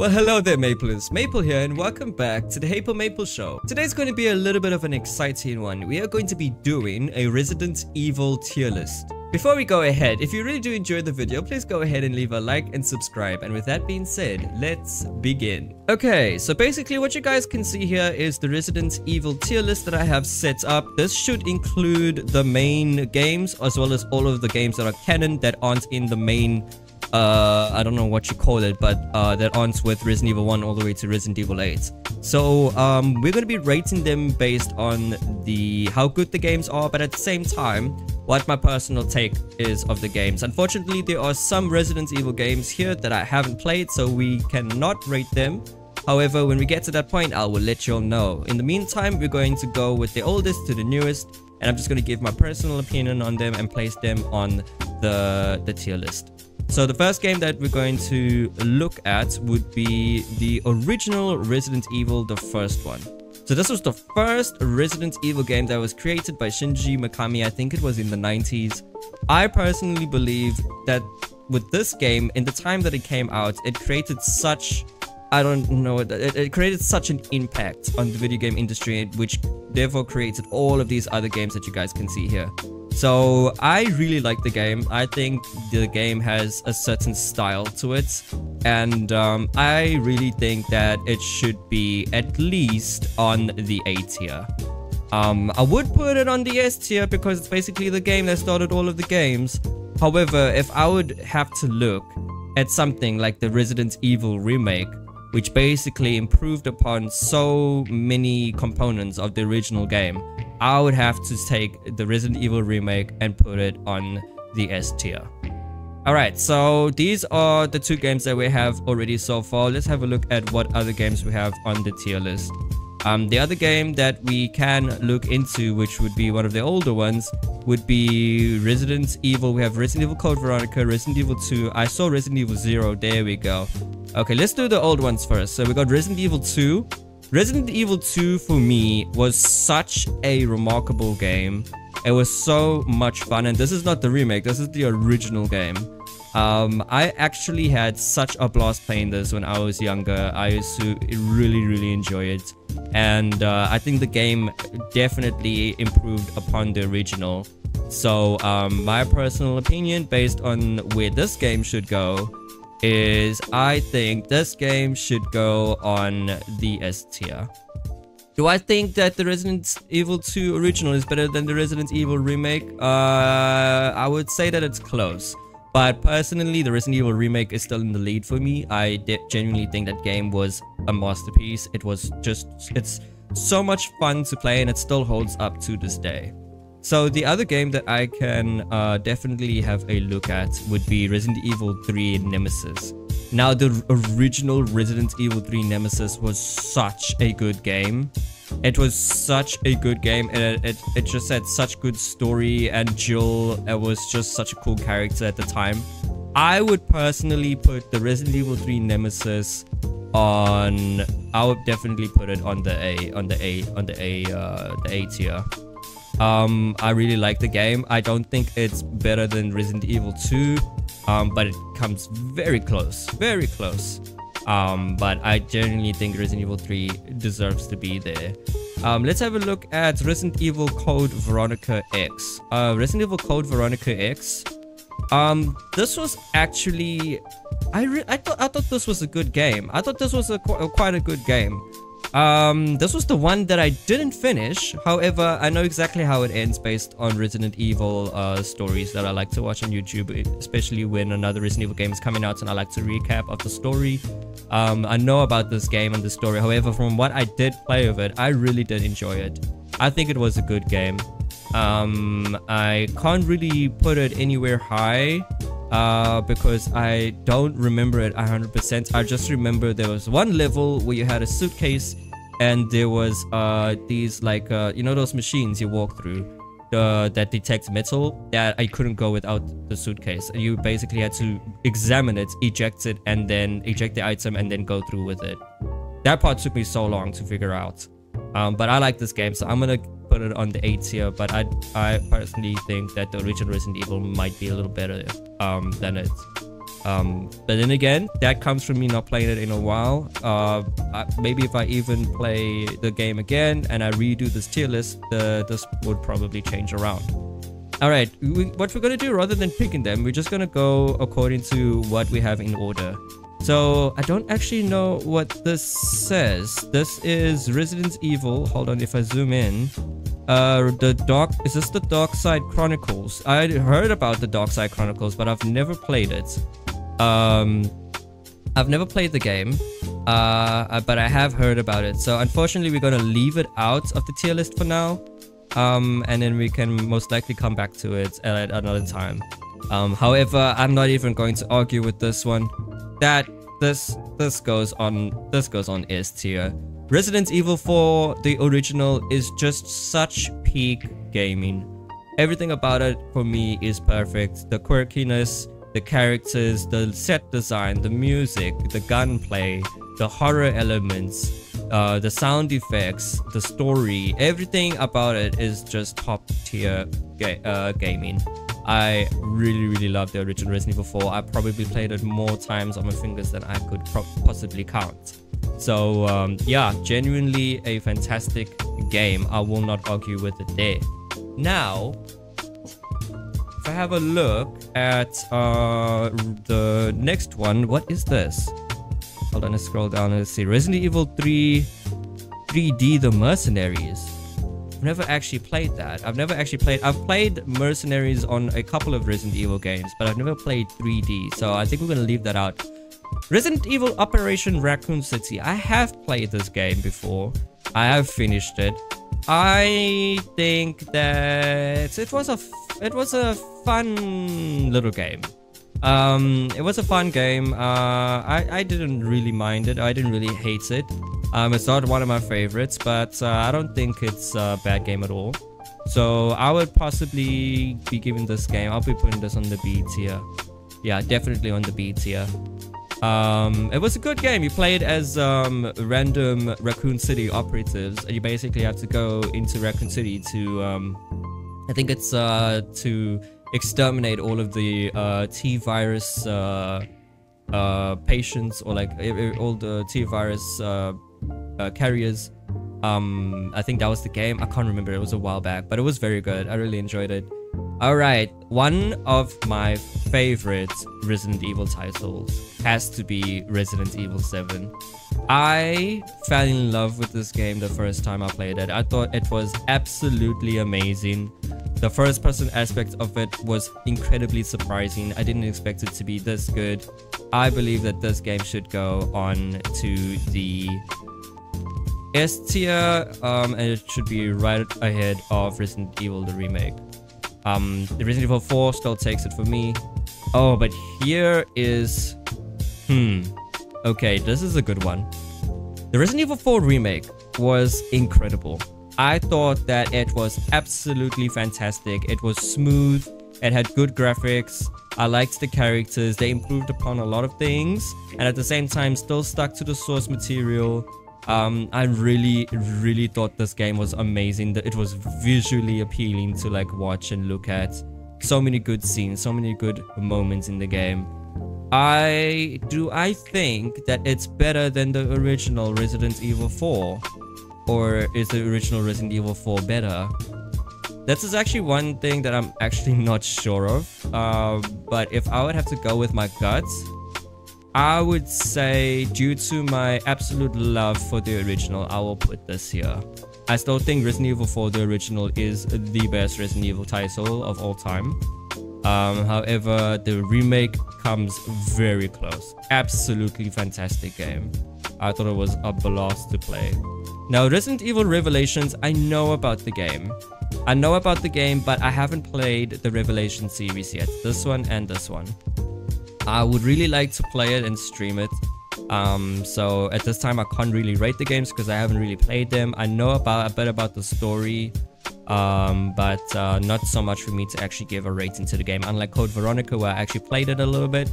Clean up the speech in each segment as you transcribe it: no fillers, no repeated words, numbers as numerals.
Well, hello there, Maplers. Maple here, and welcome back to the Haple Maple Show. Today's going to be a little bit of an exciting one. We are going to be doing a Resident Evil tier list. Before we go ahead, if you really do enjoy the video, please go ahead and leave a like and subscribe. And with that being said, let's begin. Okay, so basically what you guys can see here is the Resident Evil tier list that I have set up. This should include the main games as well as all of the games that are canon that aren't in the main I don't know what you call it, but that aren't with Resident Evil 1 all the way to Resident Evil 8. So we're going to be rating them based on how good the games are, but at the same time what my personal take is of the games. Unfortunately, there are some Resident Evil games here that I haven't played, so we cannot rate them. However, when we get to that point, I will let you all know. In the meantime, we're going to go with the oldest to the newest, and I'm just going to give my personal opinion on them and place them on the tier list. So the first game that we're going to look at would be the original Resident Evil, the first one. So this was the first Resident Evil game that was created by Shinji Mikami. I think it was in the 90s. I personally believe that with this game, in the time that it came out, it created such... I don't know, it created such an impact on the video game industry, which therefore created all of these other games that you guys can see here. So I really like the game. I think the game has a certain style to it, and I really think that it should be at least on the A tier. I would put it on the S tier because it's basically the game that started all of the games. However, if I would have to look at something like the Resident Evil remake, which basically improved upon so many components of the original game, I would have to take the Resident Evil remake and put it on the S tier. Alright, so these are the two games that we have already so far. Let's have a look at what other games we have on the tier list. The other game that we can look into, which would be one of the older ones, would be Resident Evil. We have Resident Evil Code Veronica, Resident Evil 2. I saw Resident Evil 0. There we go. Okay, let's do the old ones first. So we got Resident Evil 2. Resident Evil 2 for me was such a remarkable game. It was so much fun, and this is not the remake, this is the original game. I actually had such a blast playing this when I was younger. I used to really enjoy it, and I think the game definitely improved upon the original. So my personal opinion based on where this game should go is I think this game should go on the S tier. Do I think that the Resident Evil 2 original is better than the Resident Evil remake? I would say that it's close. But personally, the Resident Evil remake is still in the lead for me. I genuinely think that game was a masterpiece. It's so much fun to play, and it still holds up to this day. So the other game that I can definitely have a look at would be Resident Evil 3 Nemesis. Now, the original Resident Evil 3 Nemesis was such a good game. It was such a good game, and it just had such good story, and Jill was just such a cool character at the time. I would personally put the Resident Evil 3 Nemesis on... I would definitely put it on the A tier. I really like the game. I don't think it's better than Resident Evil 2, but it comes very close, but I genuinely think Resident Evil 3 deserves to be there. Let's have a look at Resident Evil Code Veronica X. Resident Evil Code Veronica X. This was actually... I thought this was a good game. I thought this was quite a good game. This was the one that I didn't finish. However, I know exactly how it ends based on Resident Evil stories that I like to watch on YouTube, especially when another Resident Evil game is coming out and I like to recap of the story. I know about this game and the story. However, from what I did play of it, I really did enjoy it. I think it was a good game. I can't really put it anywhere high because I don't remember it 100%. I just remember there was one level where you had a suitcase and there was these like you know those machines you walk through that detect metal, that I couldn't go without the suitcase. You basically had to examine it, eject it, and then eject the item and then go through with it. That part took me so long to figure out. But I like this game, so I'm gonna put it on the A tier. But I personally think that the original Resident Evil might be a little better than it. But then again, that comes from me not playing it in a while. Maybe if I even play the game again and I redo this tier list, this would probably change around. Alright, what we're gonna do, rather than picking them, we're just gonna go according to what we have in order. So I don't actually know what this says. This is Resident Evil. Hold on, if I zoom in. Is this the Dark Side Chronicles? I heard about the Dark Side Chronicles, but I've never played it. I've never played the game, but I have heard about it. So unfortunately, we're gonna leave it out of the tier list for now. And then we can most likely come back to it at another time. However, I'm not even going to argue with this one. This goes on S tier. Resident Evil 4, the original, is just such peak gaming. Everything about it for me is perfect. The quirkiness, the characters, the set design, the music, the gunplay, the horror elements, the sound effects, the story, everything about it is just top tier gaming. I really love the original Resident Evil 4. I probably played it more times on my fingers than I could possibly count. So yeah, genuinely a fantastic game. I will not argue with it there. Now, if I have a look at the next one, what is this? Hold on, let's scroll down and let's see. Resident Evil 3 3D The Mercenaries. I've never actually played that. I've played Mercenaries on a couple of Resident Evil games, but I've never played 3D, so I think we're gonna leave that out. Resident Evil Operation Raccoon City. I have played this game before. I have finished it. I think that it was a fun little game. It was a fun game. I didn't really mind it. I didn't really hate it. It's not one of my favorites, but I don't think it's a bad game at all. So I would possibly be giving this game, I'll be putting this on the B tier. Yeah, definitely on the B tier. It was a good game. You played as random Raccoon City operatives, and you basically have to go into Raccoon City to I think it's to exterminate all of the T-virus patients, or like all the T-virus carriers. I think that was the game. I can't remember. It was a while back, but it was very good. I really enjoyed it. Alright, one of my favorite Resident Evil titles has to be Resident Evil 7. I fell in love with this game the first time I played it. I thought it was absolutely amazing. The first person aspect of it was incredibly surprising. I didn't expect it to be this good. I believe that this game should go on to the S tier, and it should be right ahead of Resident Evil the remake. The Resident Evil 4 still takes it for me. Oh, but here is... Okay, this is a good one. The Resident Evil 4 remake was incredible. I thought that it was absolutely fantastic. It was smooth. It had good graphics. I liked the characters. They improved upon a lot of things, and at the same time still stuck to the source material. I really thought this game was amazing. That it was visually appealing to like watch and look at. So many good scenes, so many good moments in the game. I think that it's better than the original Resident Evil 4, or is the original Resident Evil 4 better? This is actually one thing that I'm actually not sure of. But if I would have to go with my guts, I would say, due to my absolute love for the original, I will put this here. I still think Resident Evil 4, the original, is the best Resident Evil title of all time. However, the remake comes very close. Absolutely fantastic game. I thought it was a blast to play. Now, Resident Evil Revelations, I know about the game. But I haven't played the Revelation series yet. This one and this one. I would really like to play it and stream it. So at this time I can't really rate the games because I haven't really played them. I know a bit about the story, but not so much for me to actually give a rating to the game. Unlike Code Veronica, where I actually played it a little bit,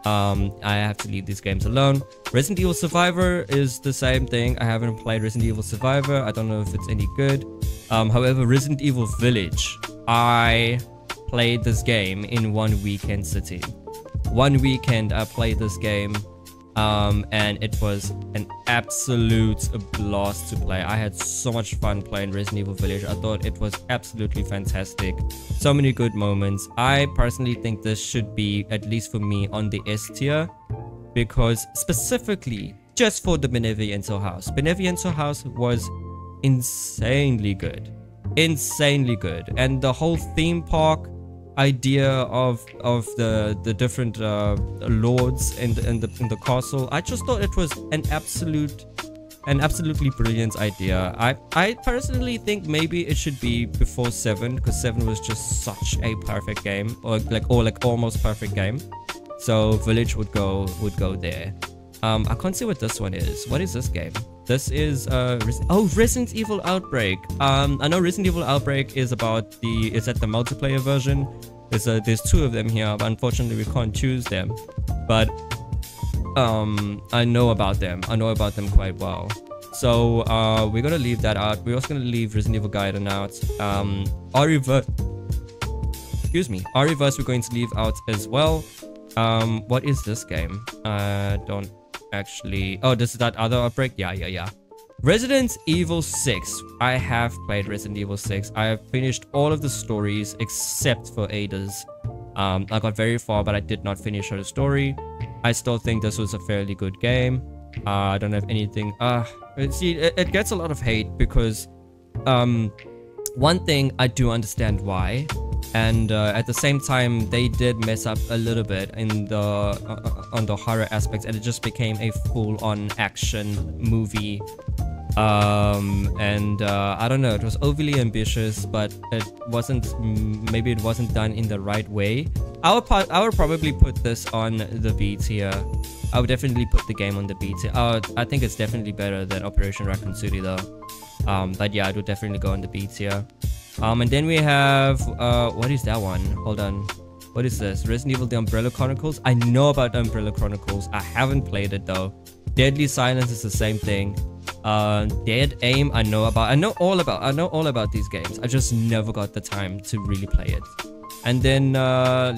I have to leave these games alone. Resident Evil Survivor is the same thing. I haven't played Resident Evil Survivor. I don't know if it's any good. However, Resident Evil Village, I played this game in one weekend sitting. one weekend I played this game, and it was an absolute blast to play. I had so much fun playing Resident Evil Village. I thought it was absolutely fantastic. So many good moments. I personally think this should be, at least for me, on the S tier, because specifically just for the Beneviento house. Beneviento house was insanely good. Insanely good. And the whole theme park idea of the different lords in the castle, I just thought it was an absolutely brilliant idea. I personally think maybe it should be before 7, because 7 was just such a perfect game, or like almost perfect game. So Village would go there. I can't see what this one is. What is this game? This is Resident Evil Outbreak. I know Resident Evil Outbreak is about is that the multiplayer version. There's 2 of them here, but unfortunately we can't choose them. But I know about them. I know about them quite well. So we're gonna leave that out. We're also gonna leave Resident Evil Gaiden out. R-Reverse we're going to leave out as well. What is this game? Don't actually... Oh, this is that other Outbreak? Yeah. Resident Evil 6. I have played Resident Evil 6. I have finished all of the stories except for Ada's. I got very far, but I did not finish her story. I still think this was a fairly good game. I don't have anything... see, it gets a lot of hate because... one thing, I do understand why. And at the same time, they did mess up a little bit in the on the horror aspects, and it just became a full-on action movie. I don't know, it was overly ambitious, but it wasn't, maybe it wasn't done in the right way. I would probably put this on the B tier. I would definitely put the game on the B tier. I think it's definitely better than Operation Raccoon City though. But yeah, it would definitely go on the B tier. And then we have, what is that one? Hold on. What is this? Resident Evil The Umbrella Chronicles. I know about The Umbrella Chronicles. I haven't played it though. Deadly Silence is the same thing. Dead Aim, I know all about these games. I just never got the time to really play it. And then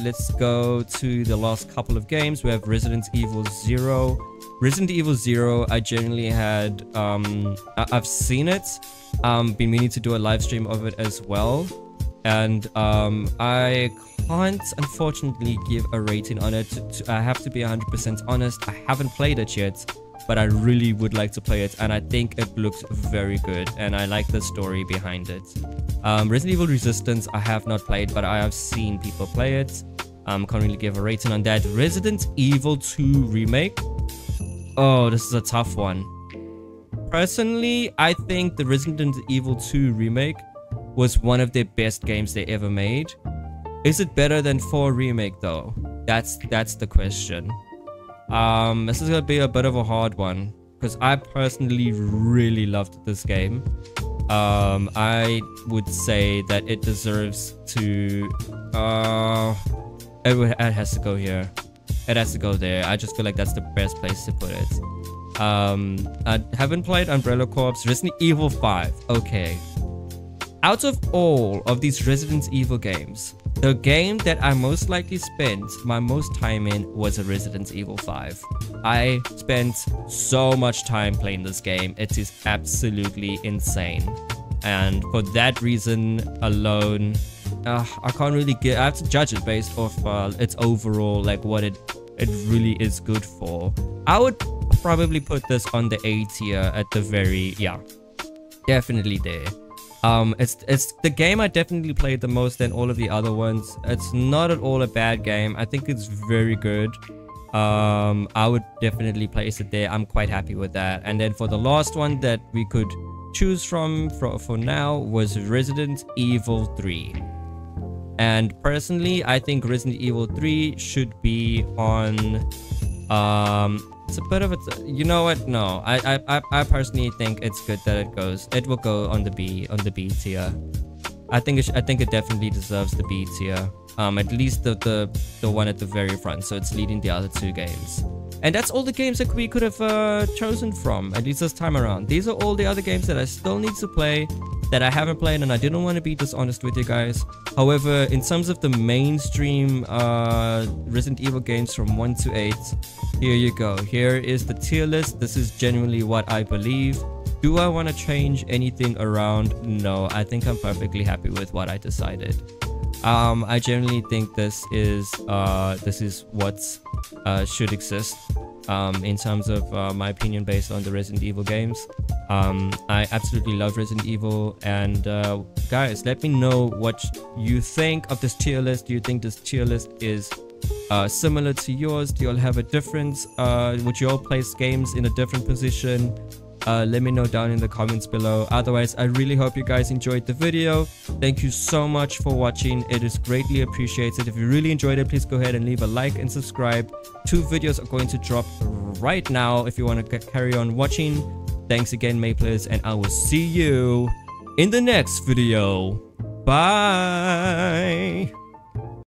let's go to the last couple of games. We have Resident Evil 0. Resident Evil 0, I generally had, I've seen it, been meaning to do a live stream of it as well. And I can't unfortunately give a rating on it. I have to be 100% honest. I haven't played it yet, but I really would like to play it, and I think it looks very good, and I like the story behind it. Resident Evil Resistance, I have not played, but I have seen people play it. Can't really give a rating on that. Resident Evil 2 Remake. Oh, this is a tough one. Personally, I think the Resident Evil 2 Remake was one of their best games they ever made. Is it better than 4 Remake though? That's the question. This is gonna be a bit of a hard one, because I personally really loved this game. I would say that it deserves to... it has to go here. It has to go there. I just feel like that's the best place to put it. I haven't played Umbrella Corps. Resident Evil 5. Okay. Out of all of these Resident Evil games, the game that I most likely spent my most time in was a Resident Evil 5. I spent so much time playing this game. It is absolutely insane. And for that reason alone, I can't really I have to judge it based off its overall, like what it really is good for. I would probably put this on the A tier at the very, yeah, definitely there. It's the game I definitely played the most than all of the other ones. It's not at all a bad game. I think it's very good. I would definitely place it there. I'm quite happy with that. And then for the last one that we could choose from for now was Resident Evil 3. And personally, I think Resident Evil 3 should be on it's a bit of a, you know what, no, I personally think it's good that it will go on the B tier. I think it definitely deserves the B tier, at least the one at the very front, so it's leading the other 2 games. And that's all the games that we could have chosen from, at least this time around. These are all the other games that I still need to play. that I haven't played, and I didn't want to be dishonest with you guys. However, in terms of the mainstream Resident Evil games from 1 to 8, here you go. Here is the tier list. This is genuinely what I believe. Do I want to change anything around? No, I think I'm perfectly happy with what I decided. I generally think this is what should exist in terms of my opinion based on the Resident Evil games. I absolutely love Resident Evil, and guys, let me know what you think of this tier list. Do you think this tier list is similar to yours? Do you all have a difference? Would you all place games in a different position? Let me know down in the comments below. Otherwise, I really hope you guys enjoyed the video. Thank you so much for watching. It is greatly appreciated. If you really enjoyed it, please go ahead and leave a like and subscribe. 2 videos are going to drop right now if you want to carry on watching. Thanks again, Maplers, and I will see you in the next video. Bye.